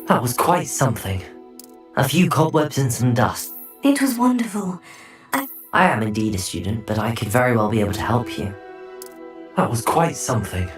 That was quite something. A few cobwebs and some dust. It was wonderful. I am indeed a student, but I could very well be able to help you. That was quite something.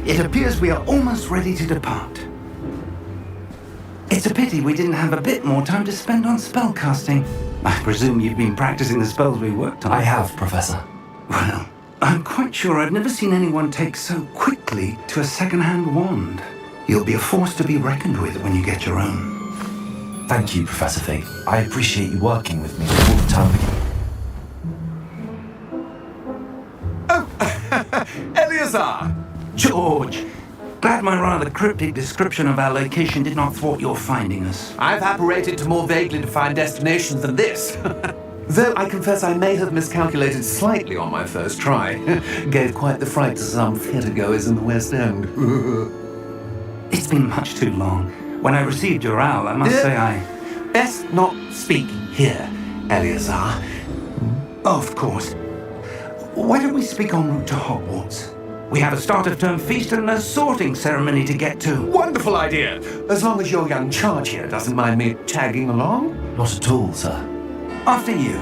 It appears we are almost ready to depart. It's a pity we didn't have a bit more time to spend on spellcasting. I presume you've been practicing the spells we worked on. I have, Professor. Well, I'm quite sure I've never seen anyone take so quickly to a second-hand wand. You'll be a force to be reckoned with when you get your own. Thank you, Professor Fig. I appreciate you working with me all the time again. Oh, Eleazar! George! Glad my rather cryptic description of our location did not thwart your finding us. I've apparated to more vaguely defined destinations than this. Though I confess I may have miscalculated slightly on my first try. Gave quite the fright to some theatre-goers in the West End. It's been much too long. When I received your owl, I must say I... Best not speak here, Eleazar. Of course. Why don't we speak en route to Hogwarts? We have a start-of-term feast and a sorting ceremony to get to. Wonderful idea! As long as your young charge here doesn't mind me tagging along. Not at all, sir. After you.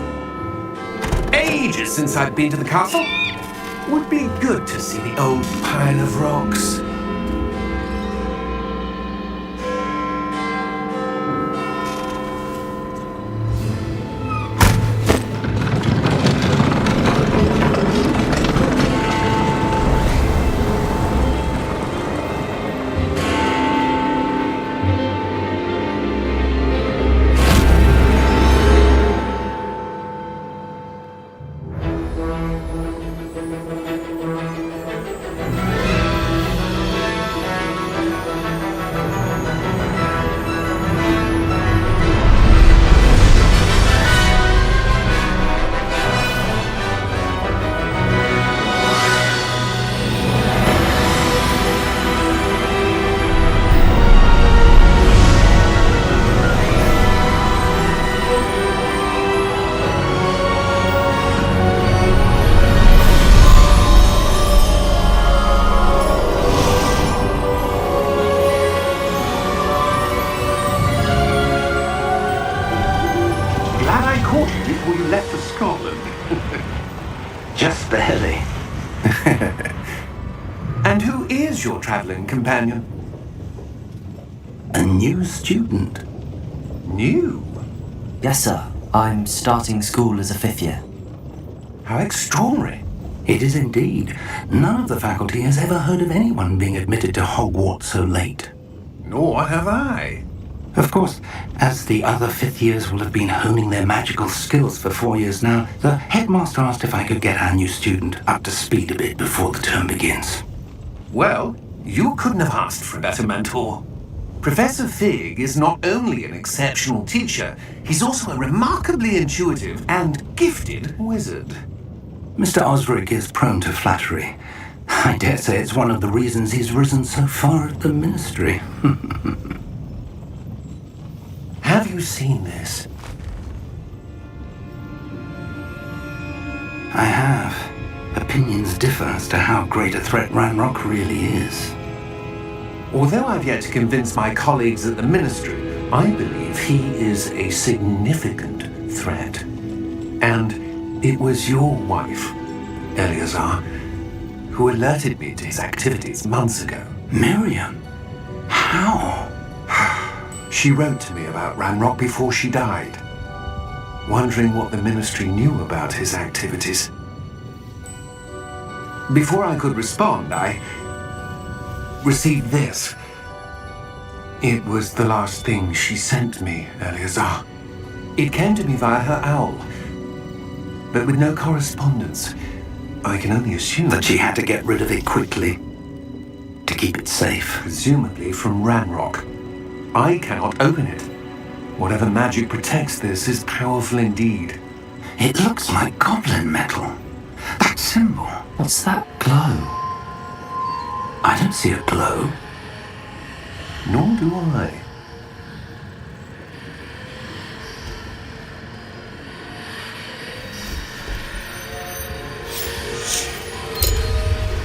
Ages since I've been to the castle. Would be good to see the old pile of rocks. Before you left for Scotland. Just barely. And who is your travelling companion? A new student. New? Yes, sir. I'm starting school as a 5th year. How extraordinary. It is indeed. None of the faculty has ever heard of anyone being admitted to Hogwarts so late. Nor have I. Of course, as the other 5th years will have been honing their magical skills for 4 years now, the headmaster asked if I could get our new student up to speed a bit before the term begins. Well, you couldn't have asked for a better mentor. Professor Fig is not only an exceptional teacher, he's also a remarkably intuitive and gifted wizard. Mr. Osric is prone to flattery. I dare say it's one of the reasons he's risen so far at the ministry. Have you seen this? I have. Opinions differ as to how great a threat Ranrock really is. Although I've yet to convince my colleagues at the ministry, I believe he is a significant threat. And it was your wife, Eleazar, who alerted me to his activities months ago. Miriam? How? She wrote to me about Ranrock before she died, wondering what the ministry knew about his activities. Before I could respond, received this. It was the last thing she sent me, Eleazar. It came to me via her owl, but with no correspondence. I can only assume That she had to get rid of it quickly to keep it safe. presumably from Ranrock. I cannot open it. Whatever magic protects this is powerful indeed. It looks like goblin metal. That symbol. What's that glow? I don't see a glow. Nor do I.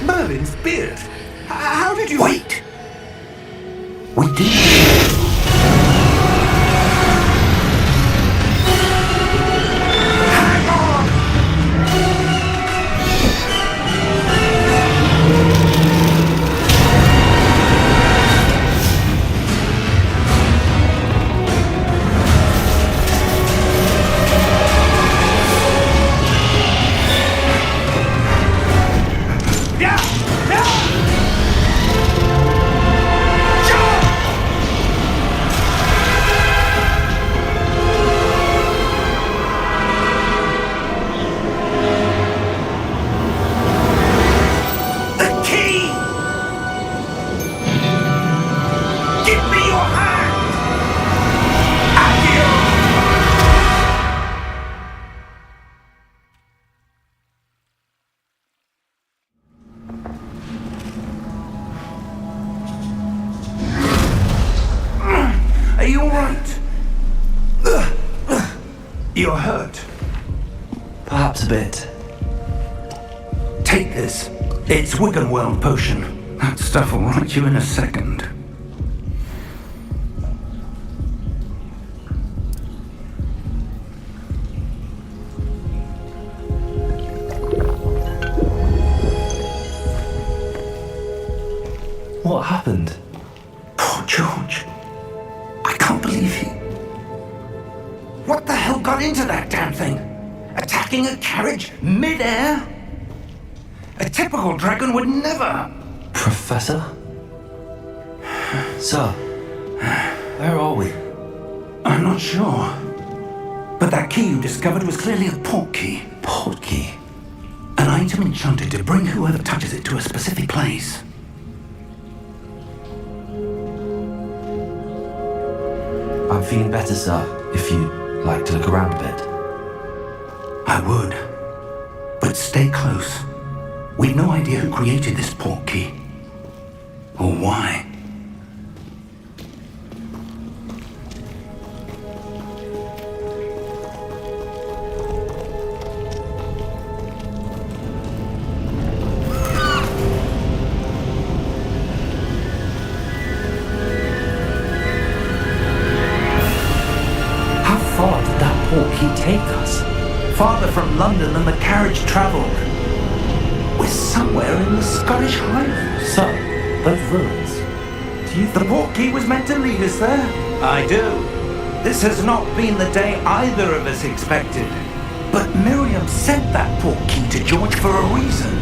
Merlin's beard. How did you... Wait! We did. Are you all right? You're hurt. Perhaps a bit. Take this. It's Wiggenweld potion. That stuff will right you in a second. What happened? Poor George. I can't believe he... What the hell got into that damn thing? Attacking a carriage mid-air? A typical dragon would never... Professor? Sir, where are we? I'm not sure. But that key you discovered was clearly a port key. Port key? An item enchanted to bring whoever touches it to a specific place. I'm feeling better, sir, if you'd like to look around a bit. I would. But stay close. We've no idea who created this port key. Or why. How far did that port key take us? Farther from London than the carriage travelled. We're somewhere in the Scottish Highlands. Sir, those ruins. Do you The port key was meant to lead us there? I do. This has not been the day either of us expected. But Miriam sent that port key to George for a reason.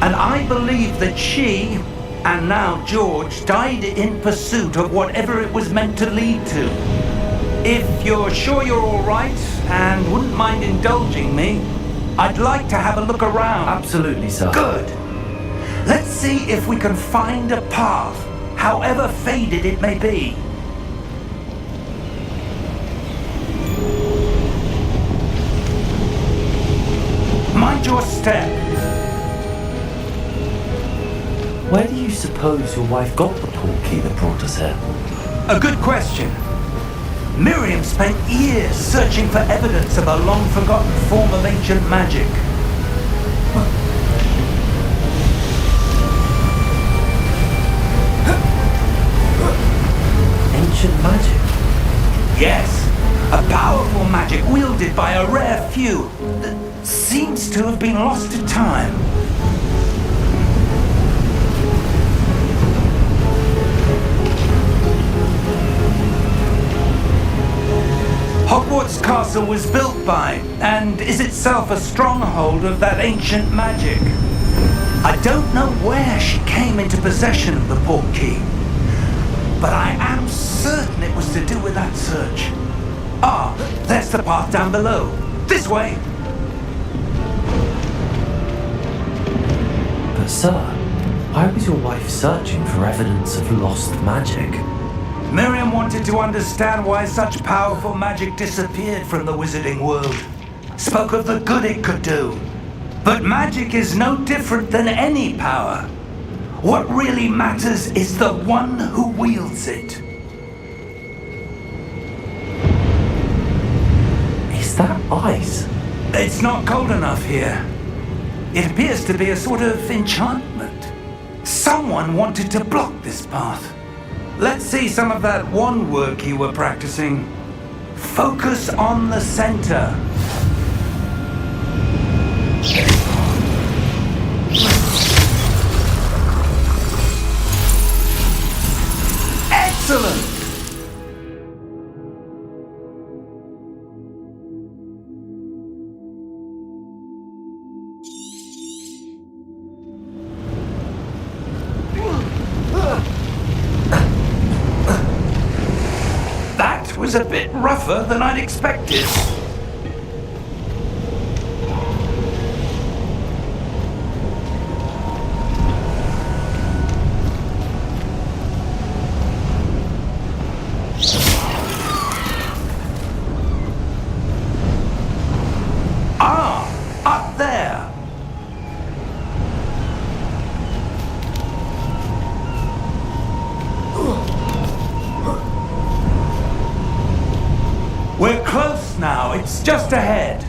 And I believe that she, and now George, died in pursuit of whatever it was meant to lead to. If you're sure you're all right and wouldn't mind indulging me, I'd like to have a look around. Absolutely, sir. Good. Let's see if we can find a path, however faded it may be. Mind your step. Where do you suppose your wife got the port key that brought us here? A good question. Miriam spent years searching for evidence of a long-forgotten form of ancient magic. ancient magic? Yes, a powerful magic wielded by a rare few that seems to have been lost to time. Hogwarts Castle was built by, and is itself a stronghold of that ancient magic. I don't know where she came into possession of the portkey, but I am certain it was to do with that search. Ah, there's the path down below. This way! But sir, why was your wife searching for evidence of lost magic? Miriam wanted to understand why such powerful magic disappeared from the wizarding world. Spoke of the good it could do. But magic is no different than any power. What really matters is the one who wields it. Is that ice? It's not cold enough here. It appears to be a sort of enchantment. Someone wanted to block this path. Let's see some of that wand work you were practicing. Focus on the center. Excellent! That was a bit rougher than I'd expected. Ah, up there. We're close now. It's just ahead.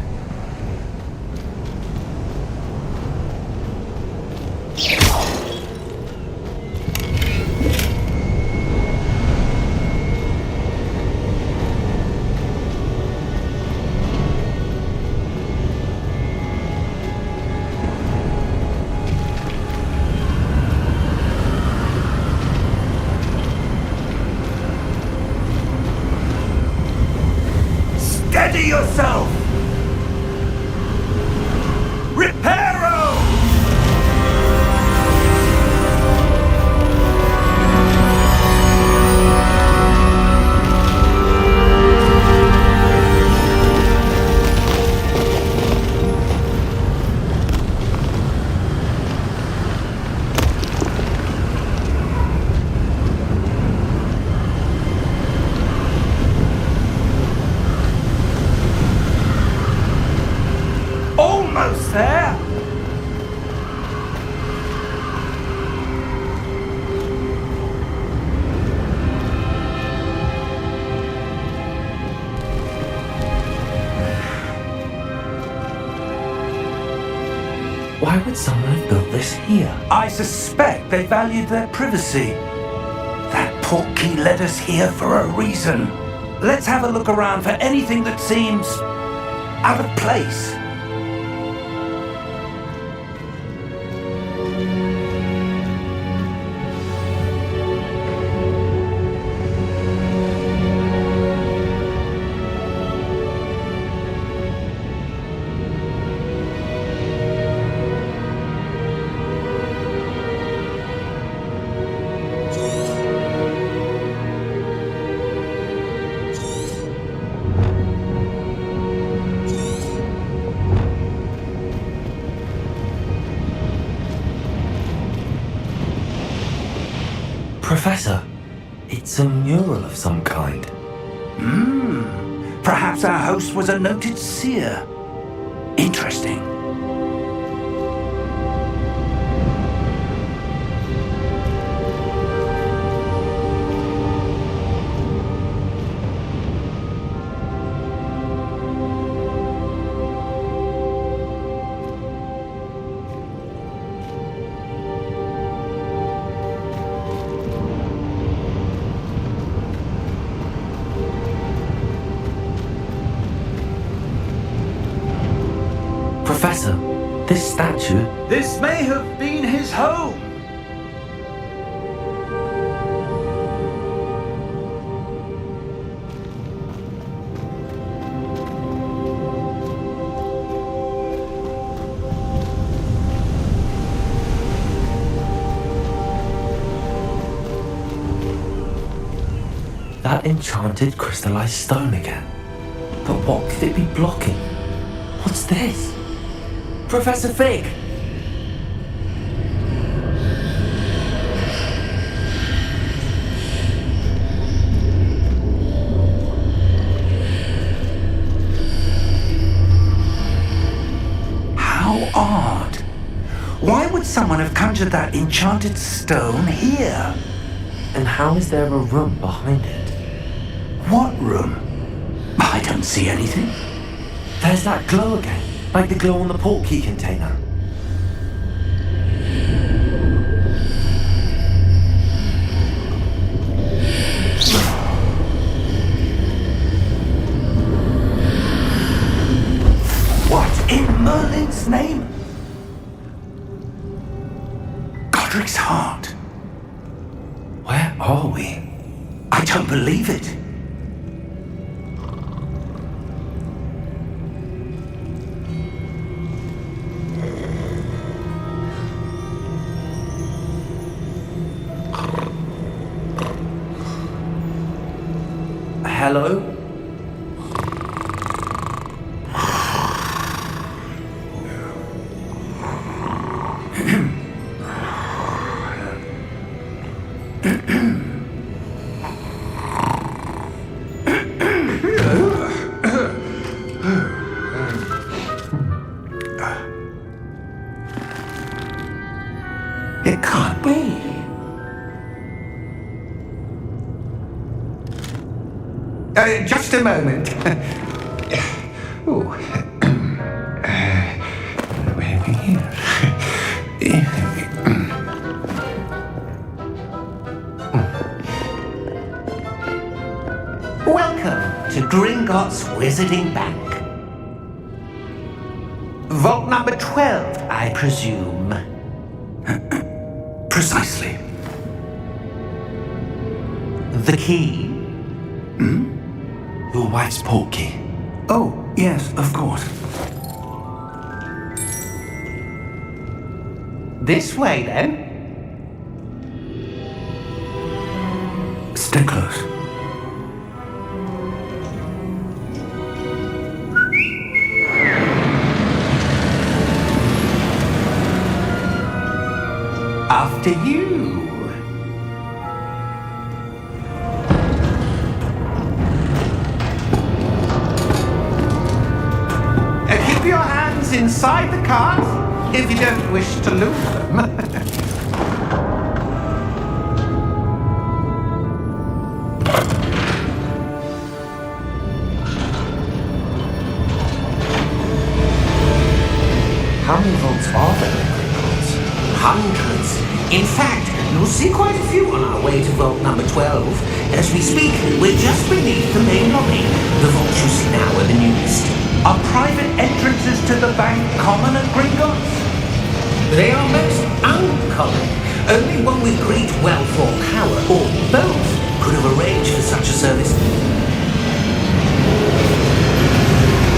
Steady yourself! Reparo! Almost there! Why would someone have built this here? I suspect they valued their privacy. That portkey led us here for a reason. Let's have a look around for anything that seems out of place. Professor, it's a mural of some kind. Perhaps our host was a noted seer. Interesting. Professor, this statue... This may have been his home. That enchanted crystallized stone again. But what could it be blocking? What's this? Professor Fig! How odd. Why would someone have conjured that enchanted stone here? And how is there a room behind it? What room? I don't see anything. There's that glow again, like the glow on the portkey container. What in Merlin's name? Godric's heart. Where are we? I don't believe it. Hello? It can't be. Just a moment. Oh. Welcome to Gringotts Wizarding Bank. Vault number 12, I presume. Precisely. The key? Your wife's portkey. Oh, yes, of course. This way, then. Stay close. After you. Keep your hands inside the cart if you don't wish to lose them. How many vaults are there in Gringotts? Hundreds. In fact, you'll see quite a few on our way to vault number 12. As we speak, we're just beneath the main lobby. The vaults you see now are the newest. Are private entrances to the bank common at Gringotts? They are most uncommon. Only one with great wealth or power, or both, could have arranged for such a service.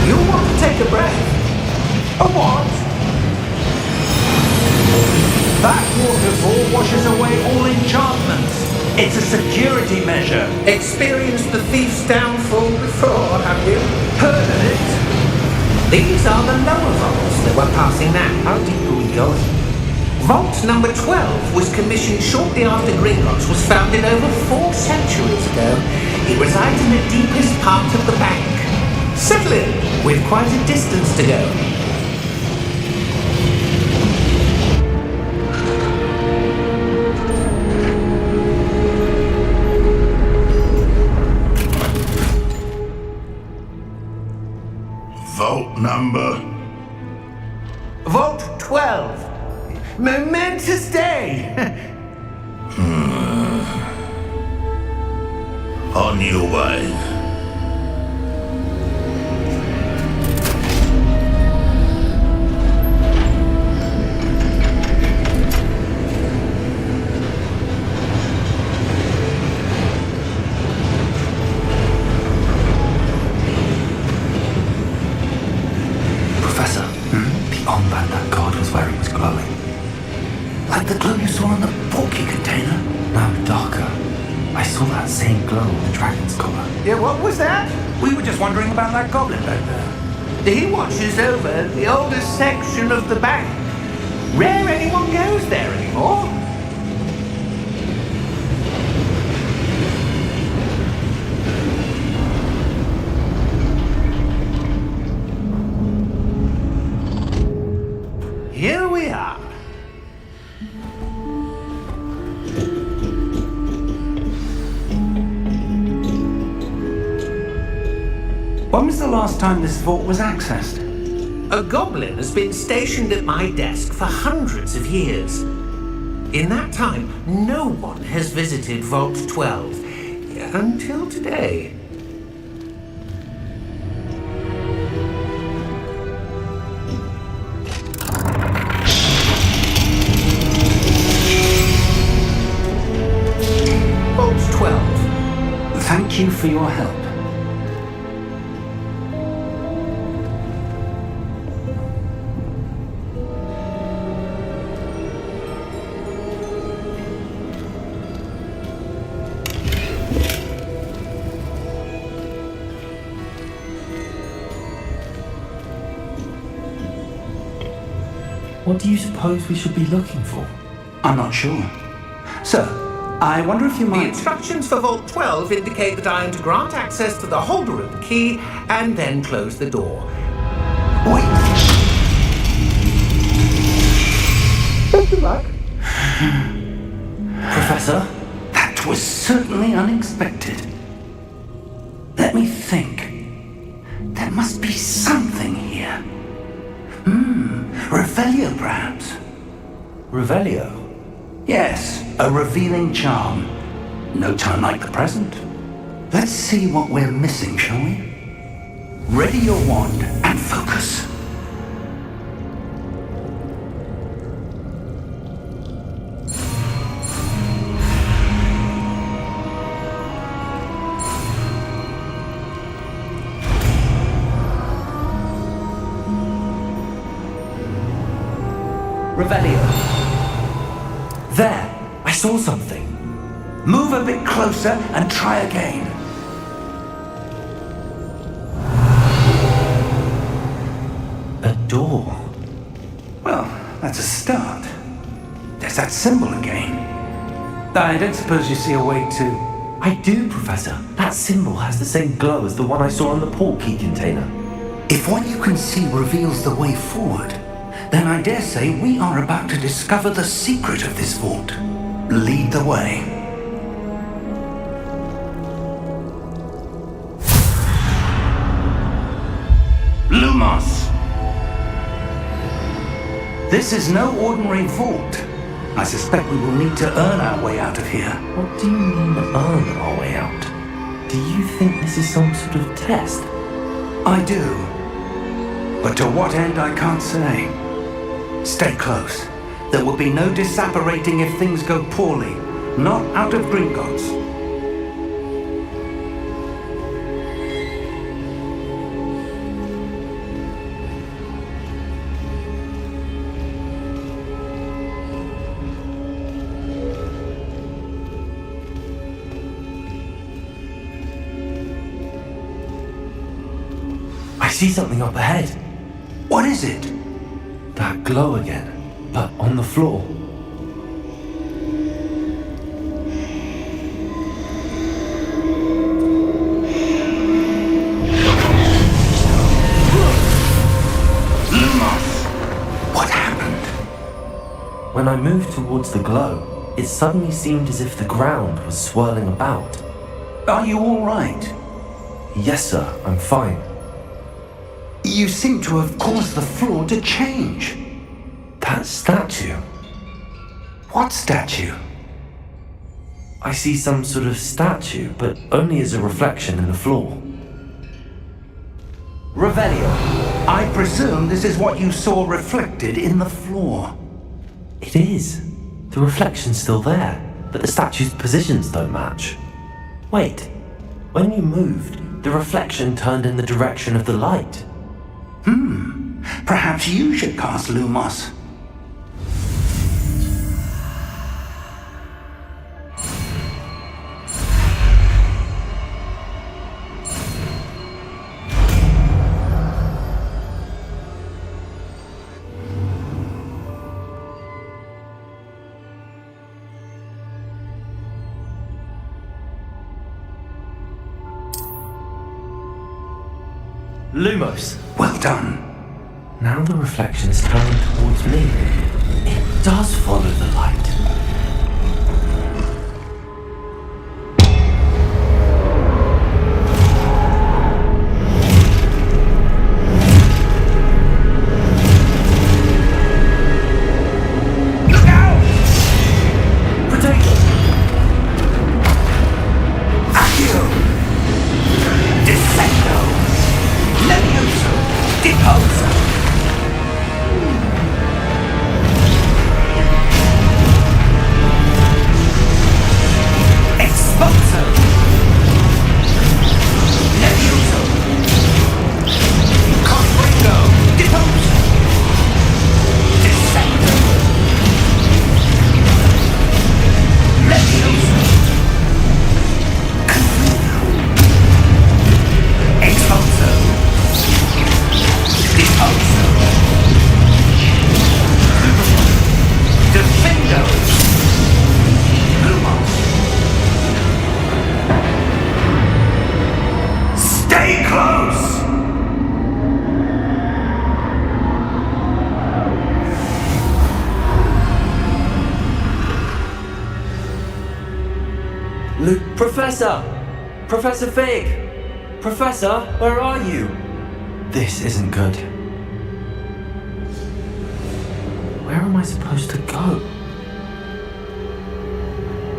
You'll want to take a breath. A what? That waterfall washes away all enchantments. It's a security measure. Experienced the thief's downfall before, have you? Heard of it? These are the lower vaults that we're passing now. How deep are we going? Vault number 12 was commissioned shortly after Gringotts was founded over 4 centuries ago. It resides in the deepest part of the bank. Settle in, with quite a distance to go. Vault number? Vault 12. Momentous day. On your way. Professor, the armband that guard was wearing was glowing. Like the glow you saw in the portkey container? No, darker. I saw saw that same glow on the dragon's collar. Yeah, what was that? We were just wondering about that goblin back there. He watches over the oldest section of the bank. Rare anyone goes there anymore. Here we are. When was the last time this vault was accessed? A goblin has been stationed at my desk for hundreds of years. In that time, no one has visited Vault 12 until today. Vault 12. Thank you for your help. What do you suppose we should be looking for? I'm not sure. Sir, I wonder if you The might... instructions for Vault 12 indicate that I am to grant access to the holder of the key and then close the door. Wait! Best of luck. Professor? That was certainly unexpected. Let me think. There must be something here. Revelio, perhaps? Revelio? Yes, a revealing charm. No time like the present. Let's see what we're missing, shall we? Ready your wand and focus. Revelio. There! I saw something. Move a bit closer and try again. A door. Well, that's a start. There's that symbol again. I don't suppose you see a way to... I do, Professor. That symbol has the same glow as the one I saw on the port key container. If what you can see reveals the way forward, then I dare say we are about to discover the secret of this vault. Lead the way. Lumos! This is no ordinary vault. I suspect we will need to earn our way out of here. What do you mean, earn our way out? Do you think this is some sort of test? I do. But to what end, I can't say. Stay close. There will be no disapparating if things go poorly. Not out of Gringotts. I see something up ahead. What is it? That glow again, but on the floor. Lumos! What happened? When I moved towards the glow, it suddenly seemed as if the ground was swirling about. Are you all right? Yes, sir, I'm fine. You seem to have caused the floor to change. That statue. What statue? I see some sort of statue, but only as a reflection in the floor. Revelio, I presume this is what you saw reflected in the floor. It is. The reflection's still there, but the statue's positions don't match. Wait, when you moved, the reflection turned in the direction of the light. Perhaps you should cast Lumos. Lumos! Well done. Now the reflection is turned towards me. It does follow the light. Look out! Potato! Accio! Descendo! Levioso! Deposo! Expulso! Levioso! Confringo! Deposo! Descendo! Levioso! Expulso! Deposo! Defendo! Lumos! Stay close! Professor! Professor Fig! Professor, where are you? This isn't good. Where am I supposed to go?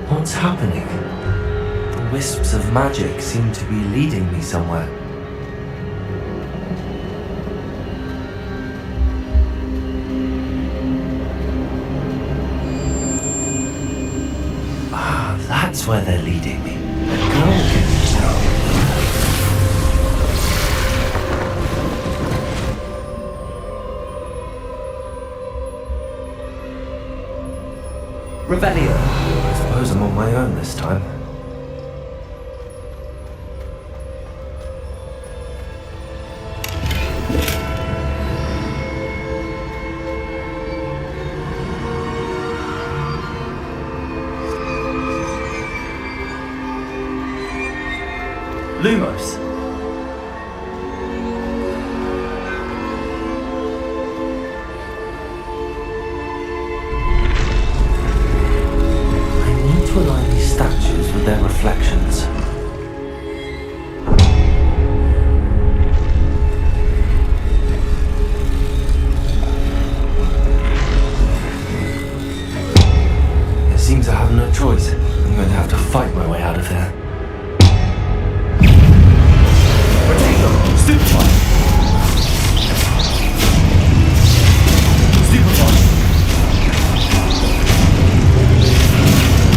What's happening? The wisps of magic seem to be leading me somewhere. Ah, that's where they're leading me. The girl can tell. Revelio. I suppose I'm on my own this time. Lumos. I need to align these statues with their reflections. It seems I have no choice. I'm going to have to fight my way out of here. Stupefy! Stupefy!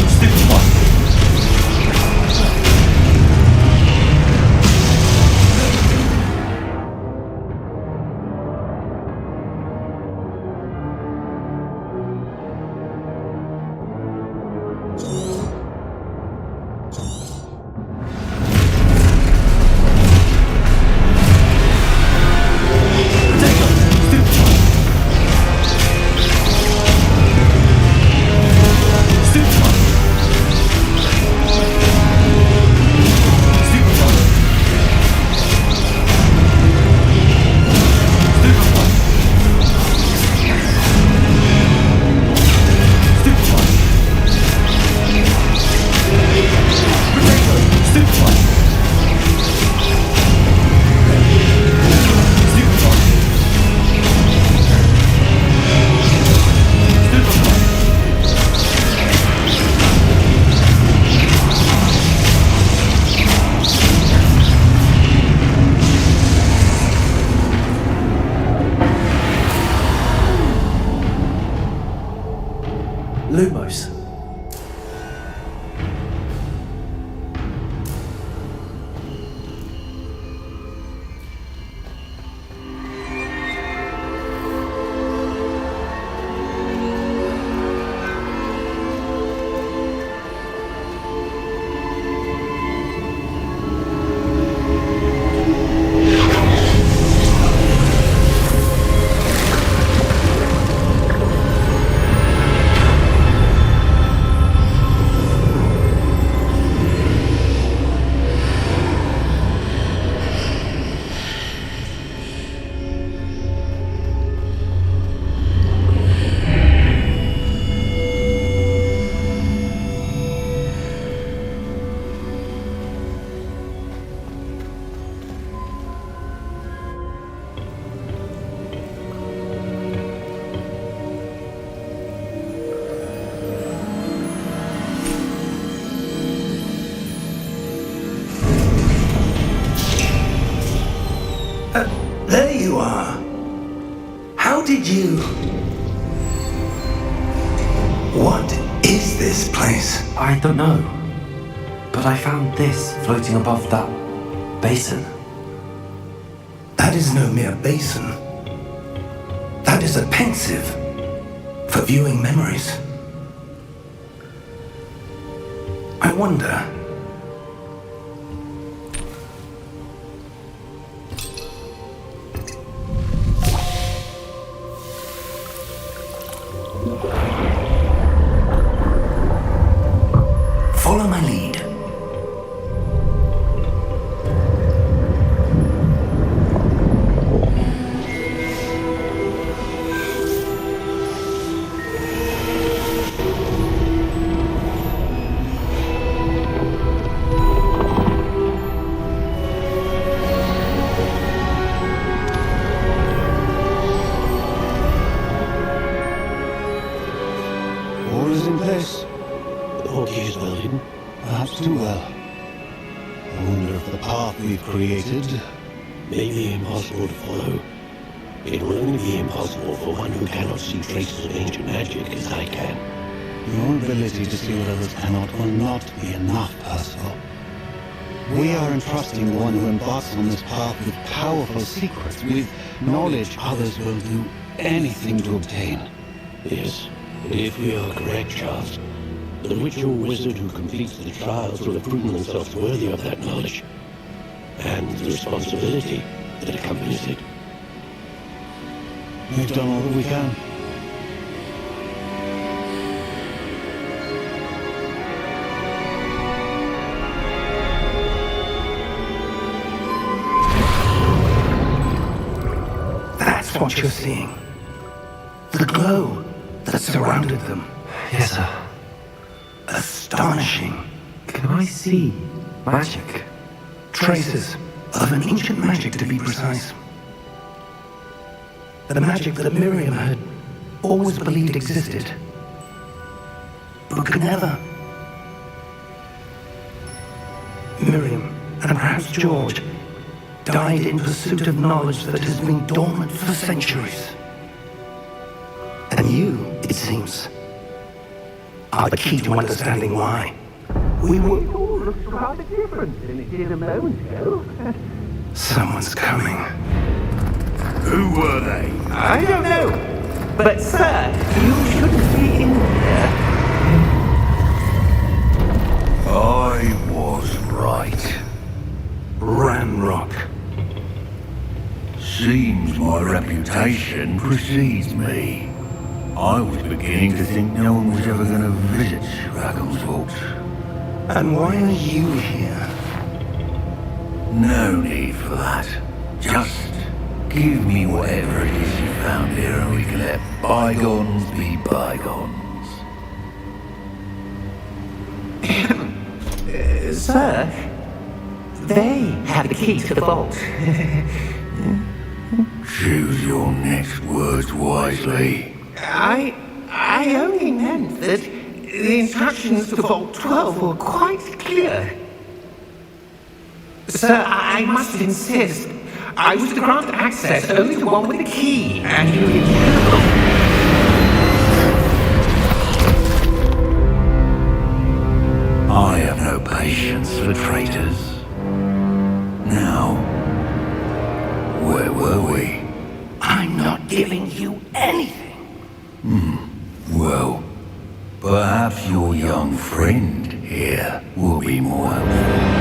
Stupefy! did you? What is this place? I don't know. But I found this floating above that basin. That is no mere basin. That is a pensive for viewing memories. I wonder. Follow my lead. All is in place. The portkey is well hidden. Perhaps too well. I wonder if the path we've created may be impossible to follow. It will only be impossible for one who cannot see traces of ancient magic as I can. Your ability to see what others cannot will not be enough, Percival. We are entrusting the one who embarks on this path with powerful secrets, with knowledge others will do anything to obtain. Yes, if we are correct, Charles, the witch or wizard who completes the trials will have proven themselves worthy of that knowledge, and the responsibility that accompanies it. We've done all that we can. That's what you're seeing. The glow that surrounded them. Yes, sir. Astonishing. Can I see magic? Traces of an ancient magic, to be precise. The magic that Miriam had always believed existed, but could never. Miriam, and perhaps George, died in pursuit of knowledge that has been dormant for centuries. And you, it seems, are the key to understanding why. We were... Looks rather different than it did a moment ago. Someone's coming. Who were they? I don't know. But, sir, you shouldn't be in here. I was right. Ranrock. Seems my reputation precedes me. I was beginning to think no one was ever going to visit Raggle's vault. And why are you here? No need for that. Just give me whatever it is you found here and we can let bygones be bygones. Sir, they have the key to the vault. Choose your next words wisely. I only meant that the instructions to Vault 12 were quite clear. Sir, I must insist. I was to grant access only to one with the key, and you I have no patience for traitors. Now, where were we? I'm not giving you anything. Well, perhaps your young friend here will be more helpful.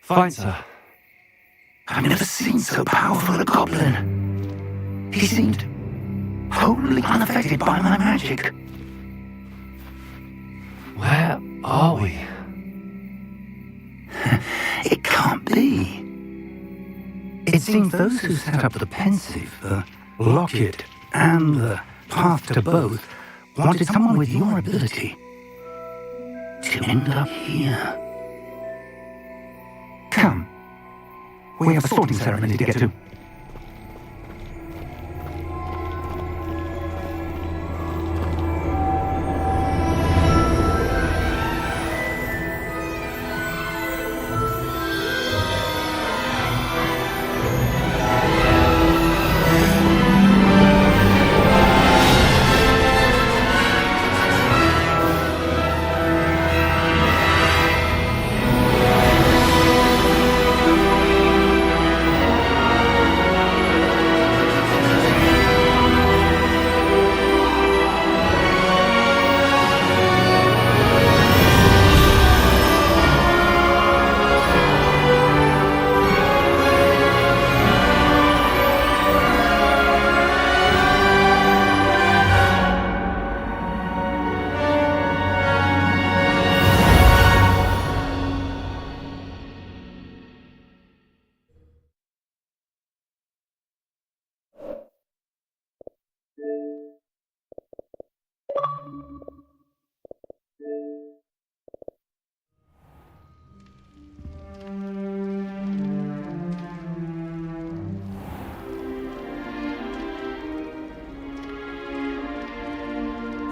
Fine, sir. I've never seen so powerful a goblin. He seemed wholly unaffected by my magic. Where are we? It can't be. It seems those who set up the pensive, the locket, and the path to both wanted someone with your ability to end up here. Come. We have a sorting ceremony to get to.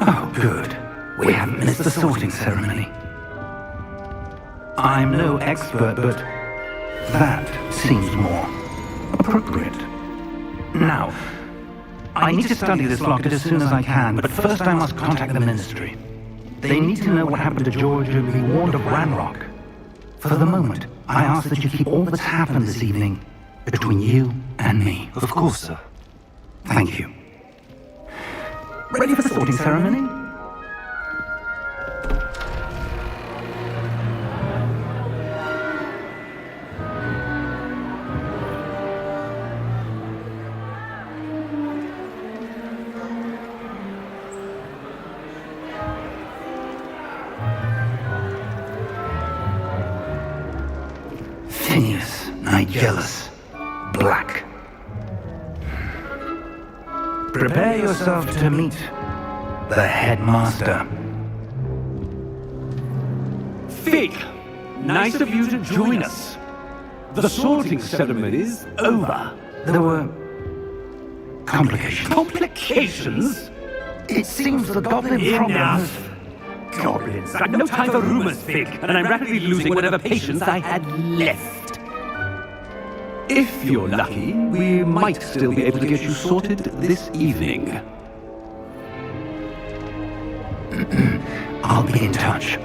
Oh, good. We haven't missed the sorting ceremony. I'm no expert, but that seems more appropriate. Now, I need to study this locket as soon as I can, but first I must contact the Ministry. They need to know what happened to George and be warned of Ranrock. For the moment, I ask that you keep all that's happened this evening between you and me. Of course, sir. Thank you. Ready for the sorting ceremony? Phineas, Nigellus, Black. Prepare yourself to meet the headmaster. Fig! Nice of you to join us. The sorting ceremony's over. There were complications. Complications? It seems the goblin problem has... Enough! Goblins. I've no time for rumors, Fig, and I'm rapidly losing whatever patience I had left. If you're lucky, we might still be able to get you sorted this evening. I'll be in touch.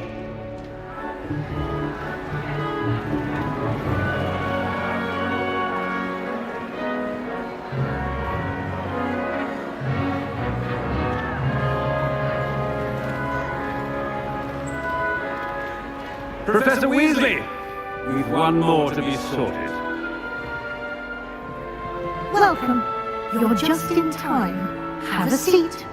Professor Weasley! We've one more to be sorted. Welcome. You're just in time. Have a seat.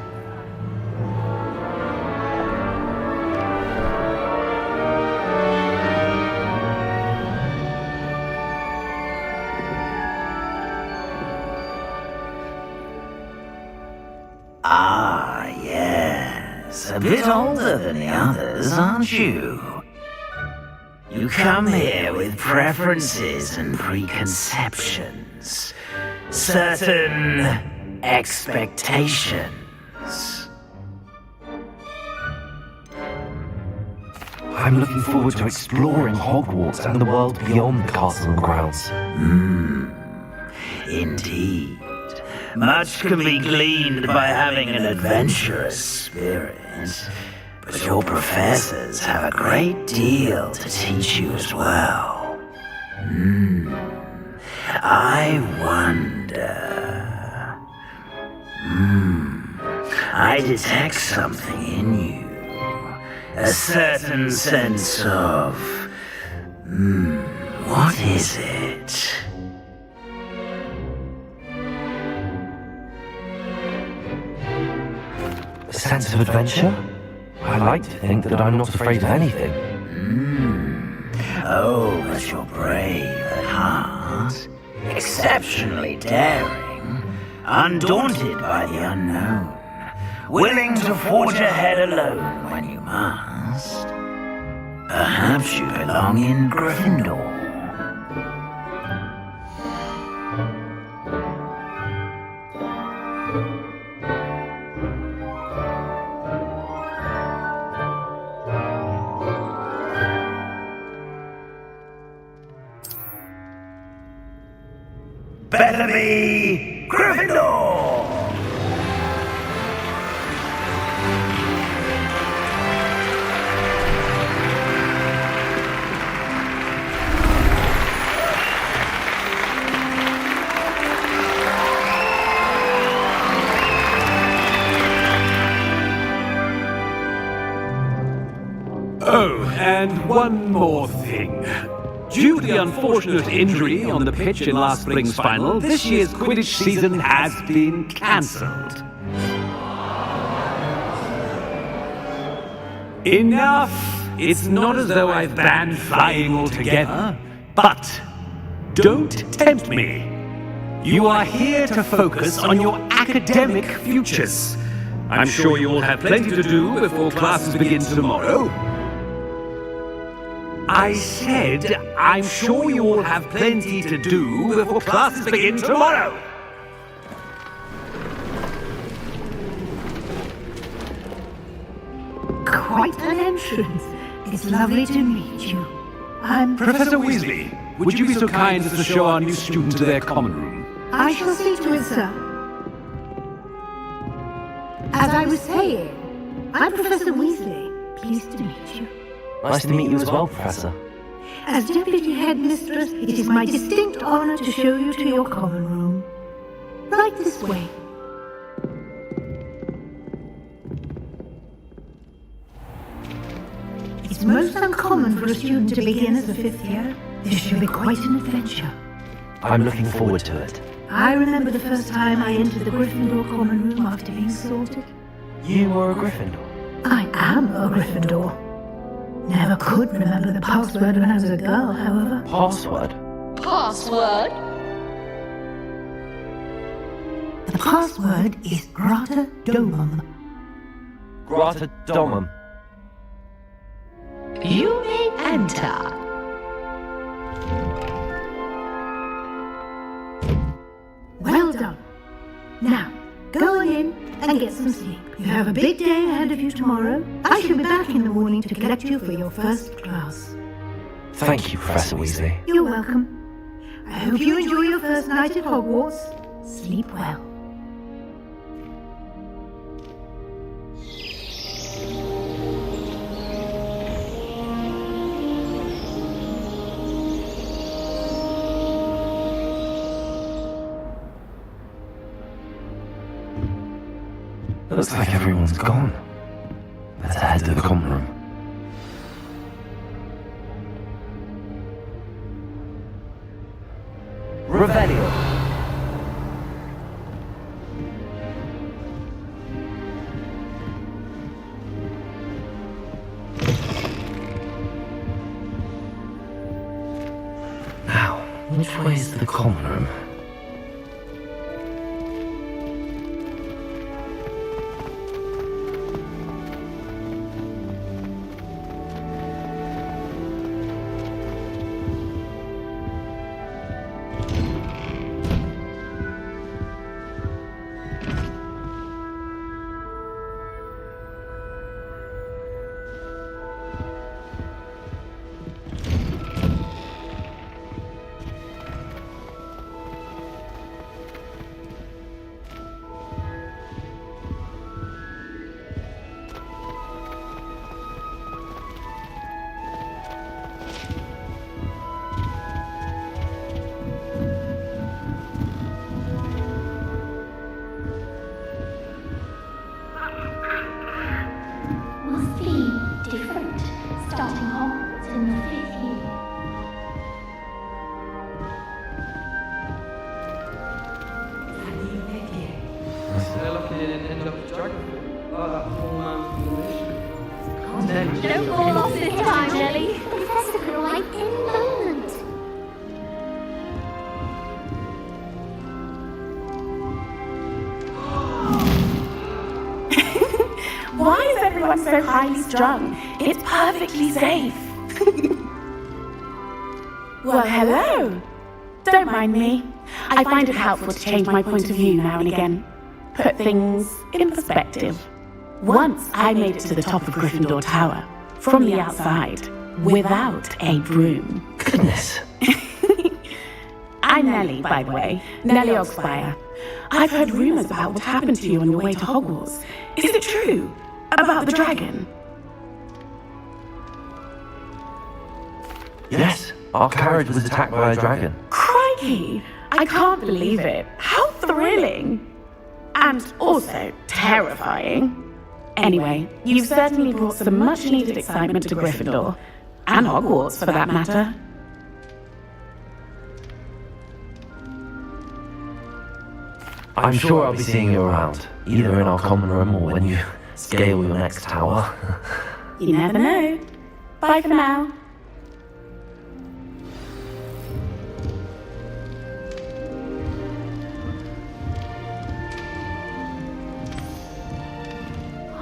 Ah, yes. A bit older than the others, aren't you? You come here with preferences and preconceptions. Certain expectations. I'm looking forward to exploring Hogwarts and the world beyond the castle and grounds. Indeed. Much can be gleaned by having an adventurous spirit. But your professors have a great deal to teach you as well. I wonder... I detect something in you. A certain sense of... What is it? A sense of adventure? I like to think that I'm not afraid of anything. Oh, but you're brave at heart. Exceptionally daring. Undaunted by the unknown. Willing to forge ahead alone when you must. Perhaps you belong in Gryffindor. Better be Gryffindor! Oh, and one more thing. Due to the unfortunate injury on the pitch in last spring's final, this year's Quidditch season has been cancelled. Enough! It's not as though I've banned flying altogether, but don't tempt me. You are here to focus on your academic futures. I'm sure you all have plenty to do before classes begin tomorrow. I said, I'm sure you all have plenty to do before classes begin tomorrow. Quite an entrance. It's lovely to meet you. I'm Professor Weasley, would you be so kind as to show our new student to their common room? I shall see to it, sir. As I was saying, I'm Professor Weasley. Pleased to meet you. Nice to meet you as well, Professor. As Deputy Headmistress, it is my distinct honor to show you to your common room. Right this way. It's most uncommon for a student to begin as a fifth year. This should be quite an adventure. I'm looking forward to it. I remember the first time I entered the Gryffindor common room after being sorted. You were a Gryffindor? I am a Gryffindor. Never could remember the password when I was a girl, however. Password? Password? The password is Grata Domum. Grata Domum. You may enter. Well done. Now, go on in and get some sleep. You have a big day ahead of you tomorrow. I shall be back in the morning to collect you for your first class. Thank you, Professor Weasley. You're welcome. I hope you enjoy your first night at Hogwarts. Sleep well. Looks like everyone's gone. Better head to the common room. Revelio. Now, which way is the common room? they're lucky they didn't end up with dragon fruit. Like that poor man's foolish. Don't fall off this time, Nelly. Professor could like any moment. Why is everyone so highly strung? It's perfectly safe. Well, hello. Don't mind me. I find it helpful to change my point of view now and again. Put things in perspective. Once I made it to the top of Gryffindor Tower, from the outside, without a broom. Goodness. I'm Nellie, by the way. Nellie Ogspire. I've heard rumors about what happened to you on your way to Hogwarts. Is it true? About the dragon? Yes, our carriage was attacked by a dragon. Crikey! I can't believe it. How thrilling! And also terrifying. Anyway, you've certainly brought some much-needed excitement to Gryffindor. And Hogwarts, for that matter. I'm sure I'll be seeing you around, either in our common room or when you scale your next tower. You never know. Bye for now.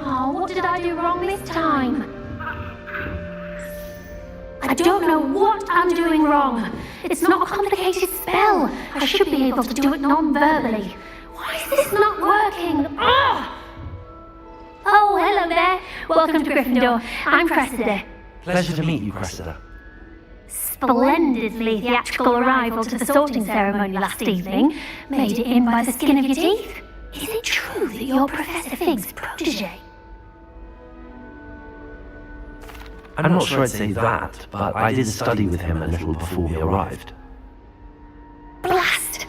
Oh, what did I do wrong this time? I don't know what I'm doing wrong. It's not a complicated spell. I should be able to do it non-verbally. Why is this not working? Ugh! Oh, hello there. Welcome to Gryffindor. I'm Cressida. Pleasure to meet you, Cressida. Splendidly theatrical arrival to the sorting ceremony last evening. Made it in by the skin of your teeth. Is it true that you're Professor Fig's protege? I'm not sure I'd say that, but I did study with him a little before we arrived. Blast!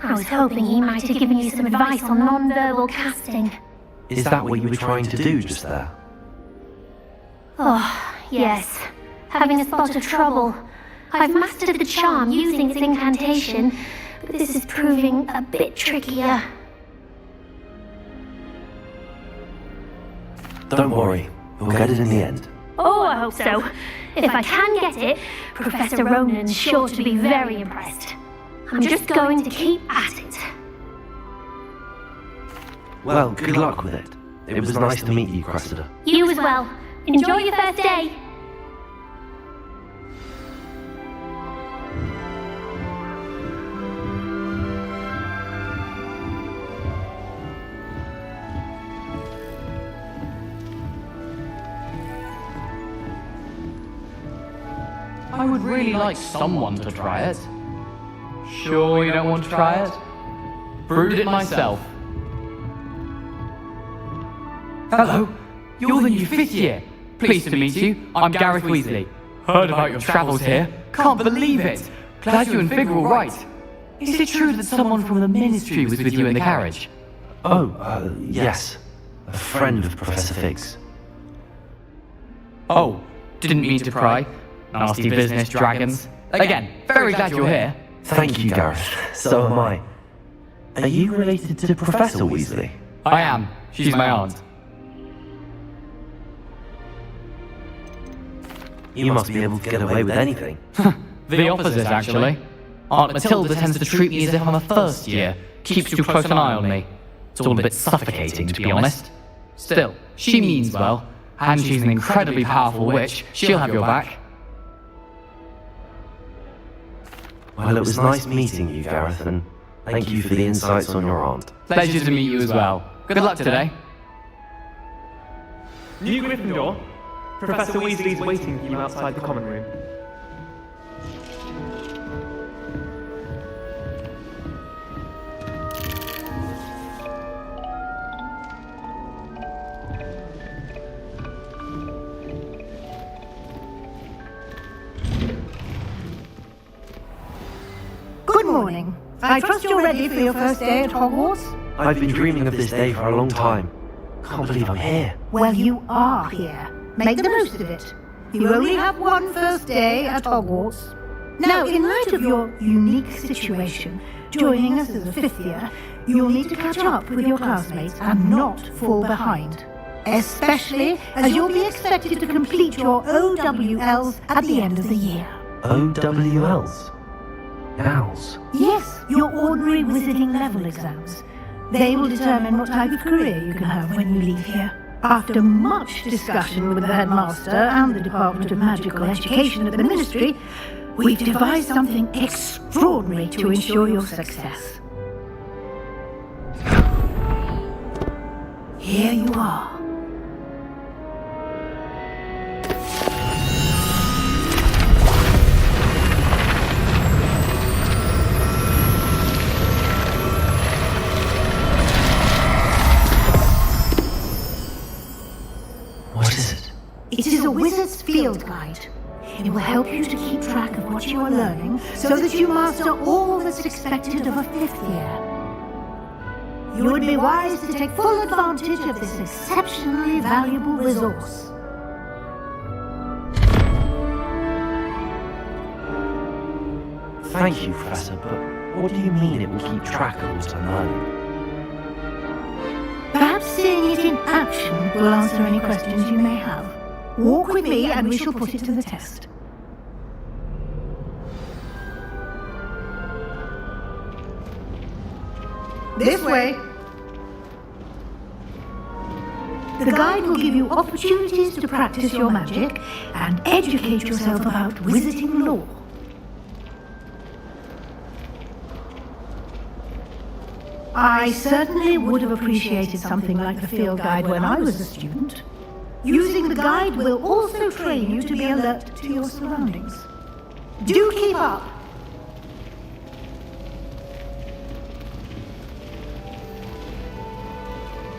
I was hoping he might have given you some advice on non-verbal casting. Is that what you were trying to do just there? Oh, yes. Having a spot of trouble. I've mastered the charm using its incantation, but this is proving a bit trickier. Don't worry, we'll get it in the end. Oh, I hope so. If I can get it, Professor Ronan's sure to be very impressed. I'm just going to keep at it. Well, good luck with it. It was nice to meet you, Cressida. You as well. Enjoy your first day. I would really like someone to try it. Sure you don't want to try it? Brewed it myself. Hello, you're the new 5th year. Pleased to meet you. I'm Gareth Weasley. Heard about your travels here. Can't believe it. Glad you and Fig were all right. Is it true that someone from the Ministry was with you in the carriage? Oh, yes. A friend of Professor Fig's. Oh, didn't mean to pry. Nasty business, dragons. Again, very glad you're here. Thank you, Gareth. So am I. Are you related to Professor Weasley? I am. She's my aunt. You must be able to get away with anything. The opposite, actually. Aunt Matilda tends to treat me as if I'm a first year. Keeps too close an eye on me. It's all a bit suffocating, to be honest. Still, she means well, and she's an incredibly powerful witch. She'll have your back. Well, it was nice meeting you, Gareth, and thank you for the insights on your aunt. Pleasure to meet you as well. Good luck today. New Gryffindor, Professor Weasley's waiting for you outside the common room. Good morning. I trust you're ready for your first day at Hogwarts? I've been dreaming of this day for a long time. Can't believe I'm here. Well, you are here. Make the most of it. You only have one first day at Hogwarts. Now, in light of your unique situation, joining us as a 5th year, you'll need to catch up with your classmates and not fall behind. Especially as you'll be expected to complete your OWLs at the end of the year. OWLs? Owls? Yes, your ordinary wizarding level exams. They will determine what type of career you can have when you leave here. After much discussion with the headmaster and the Department of Magical Education at the Ministry, we've devised something extraordinary to ensure your success. Here you are. What is it? It is a wizard's field guide. It will help you to keep track of what you are learning so that you master all that's expected of a 5th year. You would be wise to take full advantage of this exceptionally valuable resource. Thank you, Professor, but what do you mean it will keep track of what I'm learning? Perhaps seeing it in action will answer any questions you may have. Walk with me and we shall put it to the test. This way. The guide will give you opportunities to practice your magic and educate yourself about wizarding lore. I certainly would have appreciated something like the field guide when I was a student. Using the guide will also train you to be alert to your surroundings. Do keep up!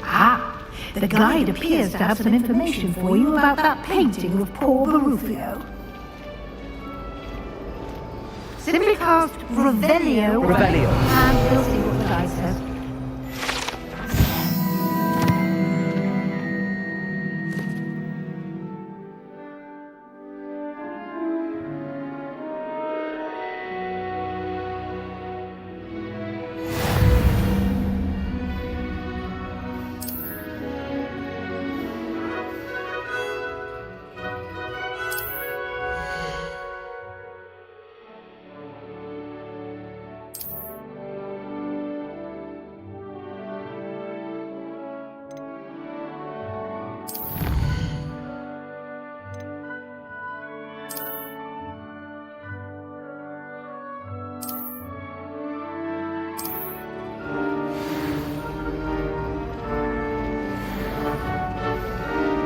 Ah, the guide appears to have some information for you about that painting of poor Barufio. Simply cast Revelio. And we'll see what the guide says.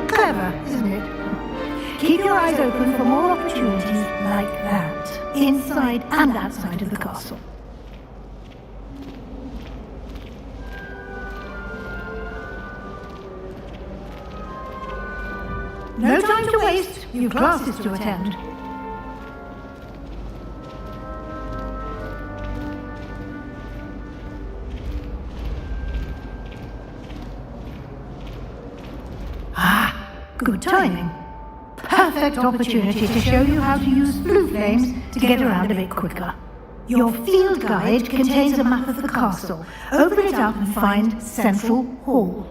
Clever, isn't it? Keep your eyes open for more opportunities like that, inside and outside of the castle. No time to waste. You've classes to attend. Ah, good timing. Perfect opportunity to show you how to use blue flames to get around a bit quicker. Your field guide contains a map of the castle. Open it up and find Central Hall.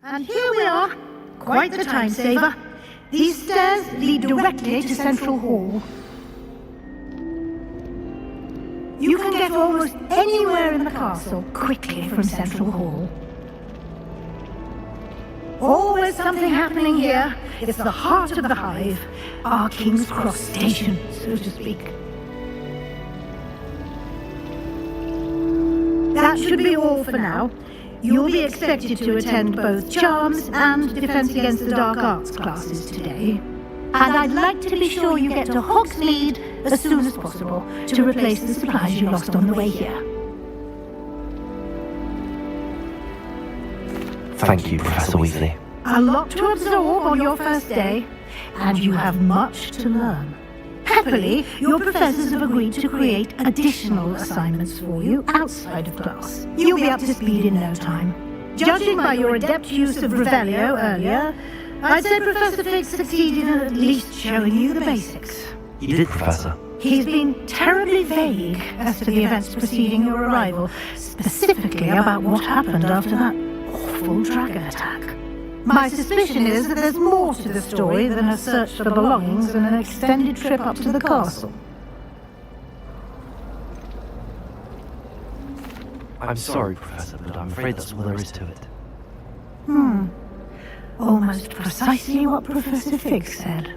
And here we are. Quite the time saver. These stairs lead directly to Central Hall. You can get almost anywhere in the castle quickly from Central Hall. Always something happening here. It's the heart of the hive, our King's Cross station, so to speak. That should be all for now. You'll be expected to attend both Charms and Defense Against the Dark Arts classes today. And I'd like to be sure you get to Hogsmeade as soon as possible to replace the supplies you lost on the way here. Thank you, Professor Weasley. A lot to absorb on your first day, and you have much to learn. Happily, your professors have agreed to create additional assignments for you outside of class. You'll be up to speed in no time. Judging by your adept use of Revelio earlier, I'd say Professor Fig succeeded in at least showing you the basics. You did, Professor. He's been terribly vague as to the events preceding your arrival, specifically about what happened after that awful dragon attack. My suspicion is that there's more to the story than a search for belongings and an extended trip up to the castle. I'm sorry, Professor, but I'm afraid that's all there is to it. Almost precisely what Professor Fig said.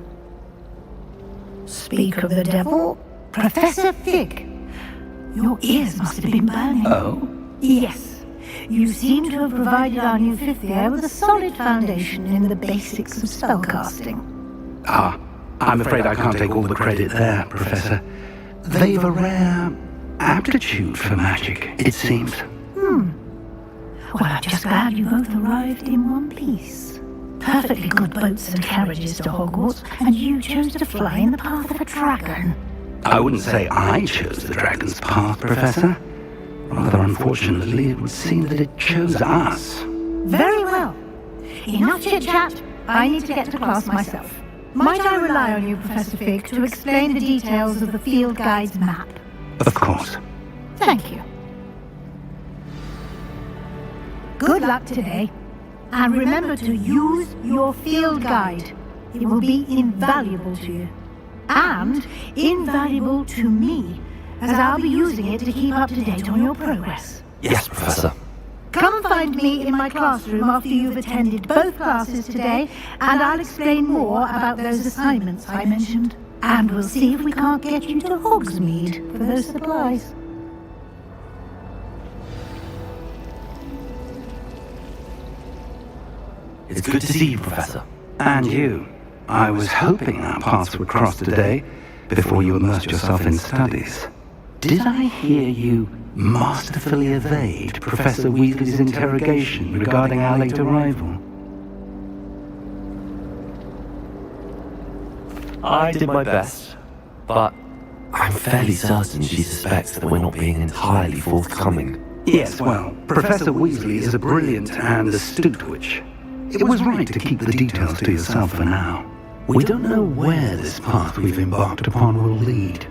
Speak of the devil, Professor Fig. Your ears must have been burning. Oh? Yes. You seem to have provided our new fifth year with a solid foundation in the basics of spellcasting. Ah, I'm afraid I can't take all the credit there, Professor. They've a rare aptitude for magic, it seems. Well, I'm just glad you both arrived in one piece. Perfectly good boats and carriages to Hogwarts, and you chose to fly in the path of a dragon. I wouldn't say I chose the dragon's path, Professor. Rather unfortunately, it would seem that it chose us. Very well. Enough chit-chat. I need to get to class myself. Might I rely on you, Professor Fig, to explain the details of the field guide's map? Of course. Thank you. Good luck today. And remember to use your field guide. It will be invaluable to you. And invaluable to me, as I'll be using it to keep up to date on your progress. Yes, Professor. Come find me in my classroom after you've attended both classes today, and I'll explain more about those assignments I mentioned. And we'll see if we can't get you to Hogsmeade for those supplies. It's good to see you, Professor. And you. I was hoping our paths would cross today, before you immersed yourself in studies. Did I hear you masterfully evade Professor Weasley's interrogation regarding our late arrival? I did my best, but I'm fairly certain she suspects that we're not being entirely forthcoming. Yes, well, Professor Weasley is a brilliant and astute witch. It was right to keep the details to yourself for now. We don't know where this path we've embarked upon will lead.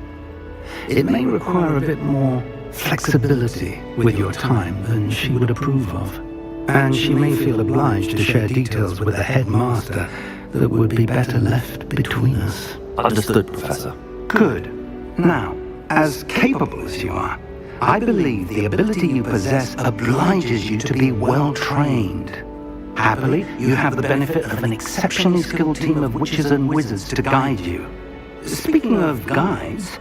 It may require a bit more flexibility with your time than she would approve of. And she may feel obliged to share details with the headmaster that would be better left between us. Understood, Professor. Good. Now, as capable as you are, I believe the ability you possess obliges you to be well trained. Happily, you have the benefit of an exceptionally skilled team of witches and wizards to guide you. Speaking of guides,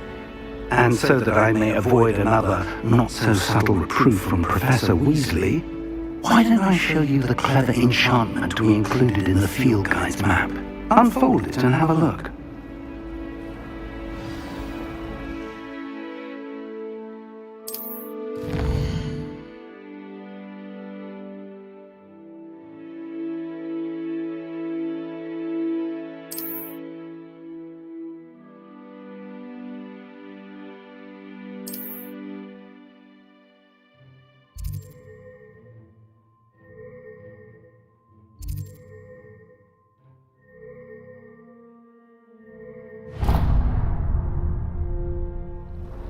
and so that I may avoid another not-so-subtle reproof from Professor Weasley, why don't I show you the clever enchantment we included in the field guide's map? Unfold it and have a look.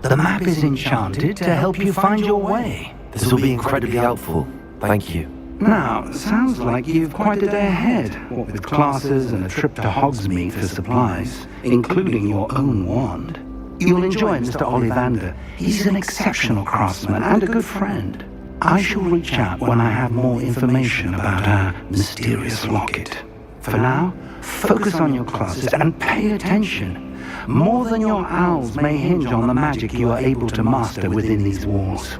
The map is enchanted to help you find your way. This will be incredibly helpful. Thank you. Now, sounds like you've quite a day ahead, what with classes and a trip to Hogsmeade for supplies, including your own wand. You'll enjoy Mr. Ollivander. He's an exceptional craftsman and a good friend. I shall reach out when I have more information about our mysterious locket. For now, focus on your classes and pay attention. More than your owls may hinge on the magic you are able to master within these walls.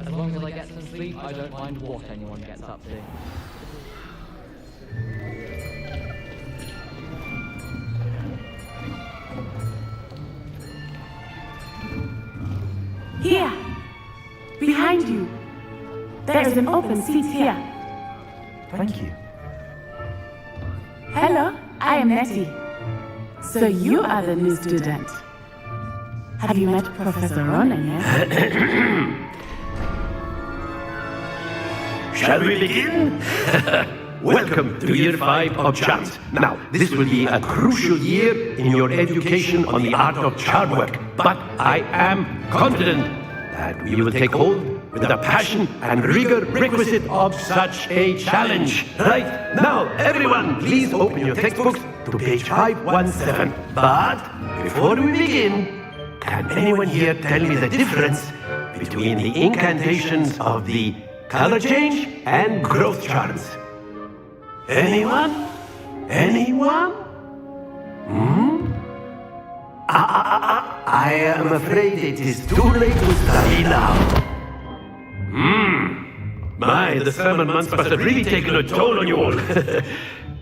As long as I get some sleep, I don't mind what anyone gets up to. Here! Behind you! There is an open seat here. Thank you. Hello, I am Nettie. So you are the new student. Have you met Professor Ronan yet? Shall we begin? Welcome to Year 5 of Charms. Now, this will be a crucial year in your education on the art of charm work, but I am confident that we will take hold with the passion and rigor requisite of such a challenge. Right, now, everyone, please open your textbooks to page 517. But before we begin, can anyone here tell me the difference between the incantations of the color change and growth charms? Anyone? Anyone? I am afraid it is too late to study now. My, the summer months must have really taken a toll on you all.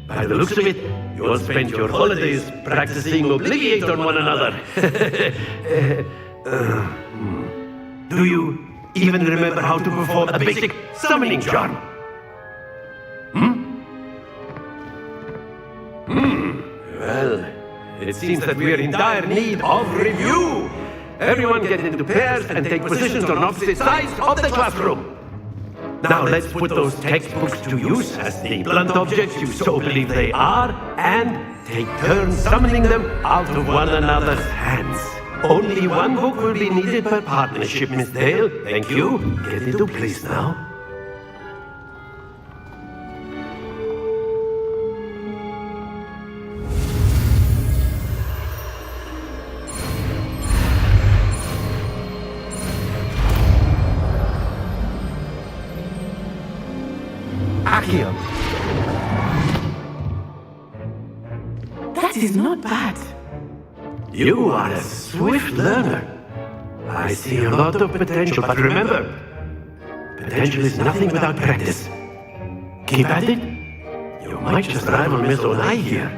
By the looks of it, you all spent your holidays practicing Obliviate on one another. Do you even remember how to perform a basic summoning charm? Well, it seems that we are in dire need of review. Everyone get into pairs and take positions on opposite sides of the classroom. Now let's put those textbooks to use as the blunt objects you so believe they are, and take turns summoning them out of one another's hands. Only one book will be needed per partnership, Miss Dale. Thank you. Get into place now. Accio. That is not bad. You are a swift learner. I see a lot of potential, but remember, potential is nothing without practice. Keep at it. You might just rival Miss Onai here.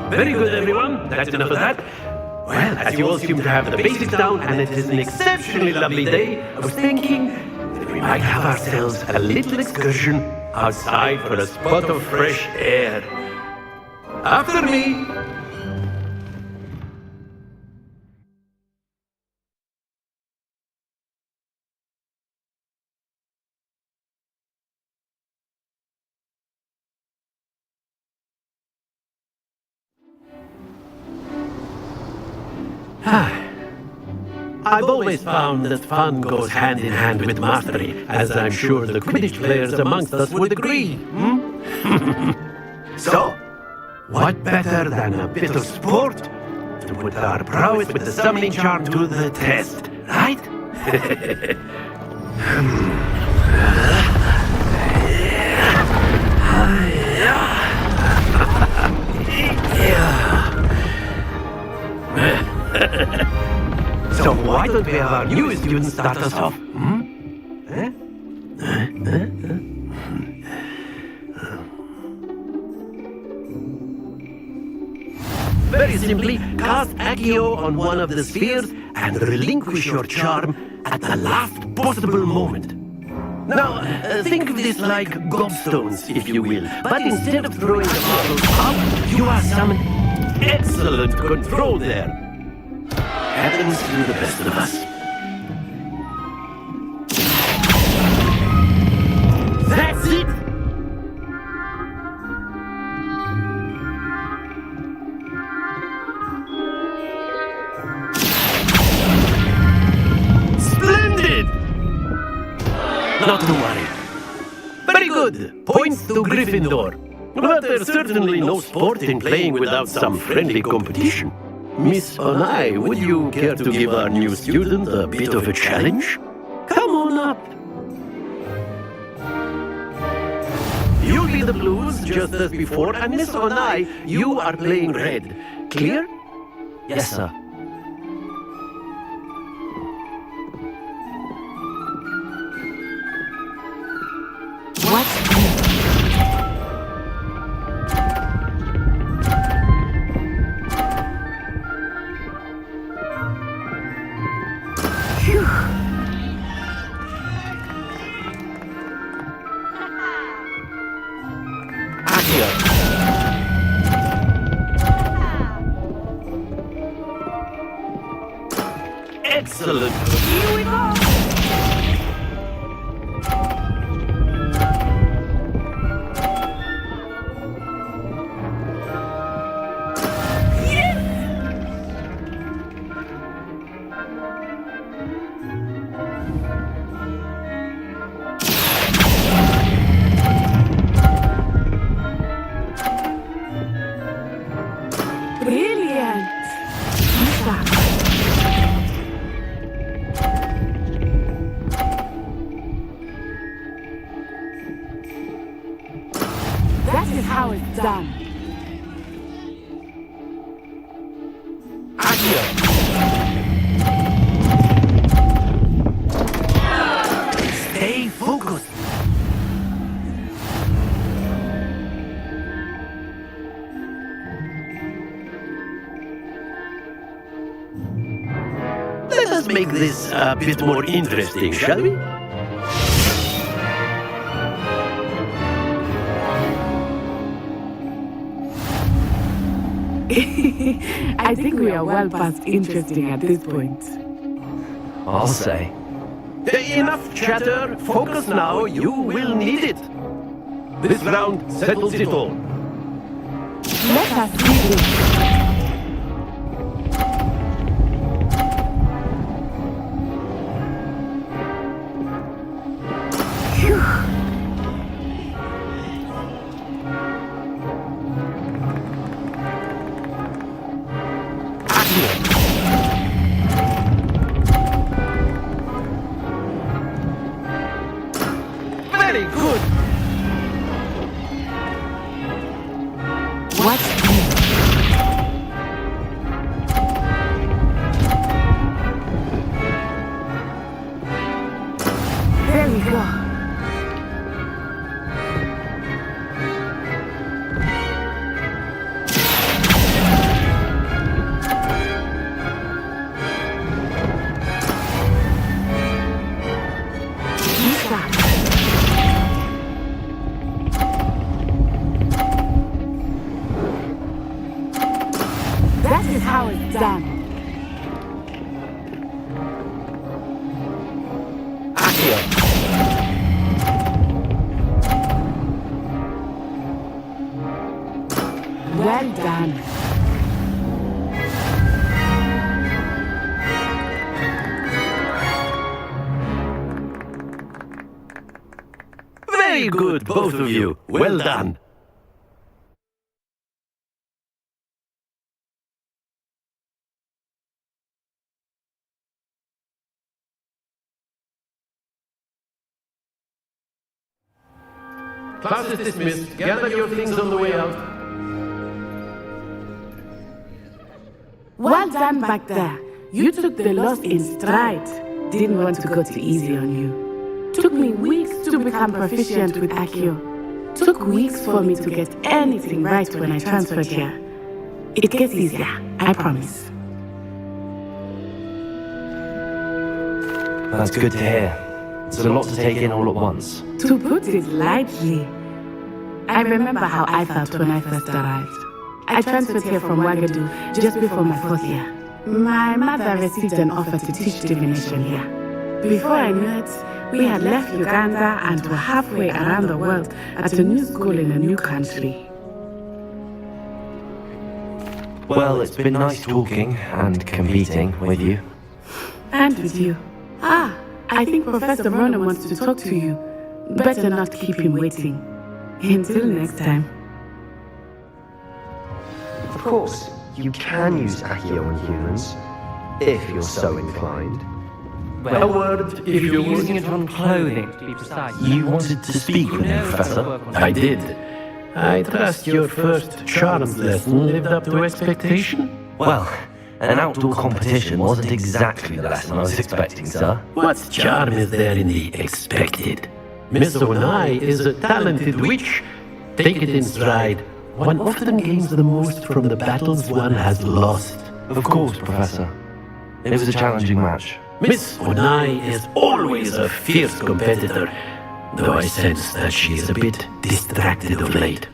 Very good, everyone. That's enough of that. Well, as you all seem to have the basics down, and it is an exceptionally lovely day, I was thinking that we might have ourselves a little excursion outside for a spot of fresh air. After me. I've always found that fun goes hand in hand with mastery, as I'm sure the Quidditch players amongst us would agree. So, what better than a bit of sport to put our prowess with the summoning charm to the test, right? So why don't we have our new student start us off? Very simply, cast Accio on one of the spheres and relinquish your charm at the last possible moment. Now, think of this like gobstones, if you will, but instead of throwing the marbles up, you are summoned. Excellent control there. Happens to the best of us. That's it! Splendid! Not to worry. Very good. Points to Gryffindor. But there's certainly no sport in playing without some friendly competition. Miss Onai, would you care to give our new student a bit of a challenge? Come on up. You'll be the blues just as before, and Miss Onai, you are playing red. Clear? Yes, sir. What's Excellent. Here we go. Brilliant. That is how it's done. Stay focused. Let us make this a bit more interesting, shall we? I think we are well past interesting at this point. I'll say. Enough chatter. Focus now. You will need it. This round settles it all. Let us see this. Very good. What's There we go. That is how it's done. Well done. Very good, both of you. Well done. Class is dismissed. Gather your things on the way out. Well done back there. You took the loss in stride. Didn't want to go too easy on you. Took me weeks to become proficient with Accio. Took weeks for me to get anything right when I transferred here. It gets easier, I promise. That's good to hear. It's a lot to take in all at once. To put it lightly, I remember how I felt when I first arrived. I transferred here from Wagadu just before my 4th year. My mother received an offer to teach divination here. Before I knew it, we had left Uganda and were halfway around the world at a new school in a new country. Well, it's been nice talking and competing with you. And with you. I think Professor Ronan wants to talk to you. Better not keep him waiting. Until next time. Of course, you can use Accio on humans, if you're so inclined. A word, if you're using it on clothing, to be precise. You wanted to speak with me, Professor? I did. I trust your first charms lesson lived up to expectation? Well, an outdoor competition wasn't exactly the lesson I was expecting, sir. What charm is there in the expected? Miss Onai is a talented witch. Take it in stride. One often gains the most from the battles one has lost. Of course, Professor. It was a challenging match. Miss Onai is always a fierce competitor, though I sense that she is a bit distracted of late.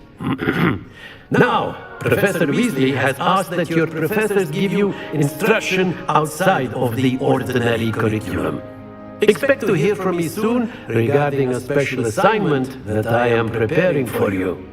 Now, Professor Weasley has asked that your professors give you instruction outside of the ordinary curriculum. Expect to hear from me soon regarding a special assignment that I am preparing for you.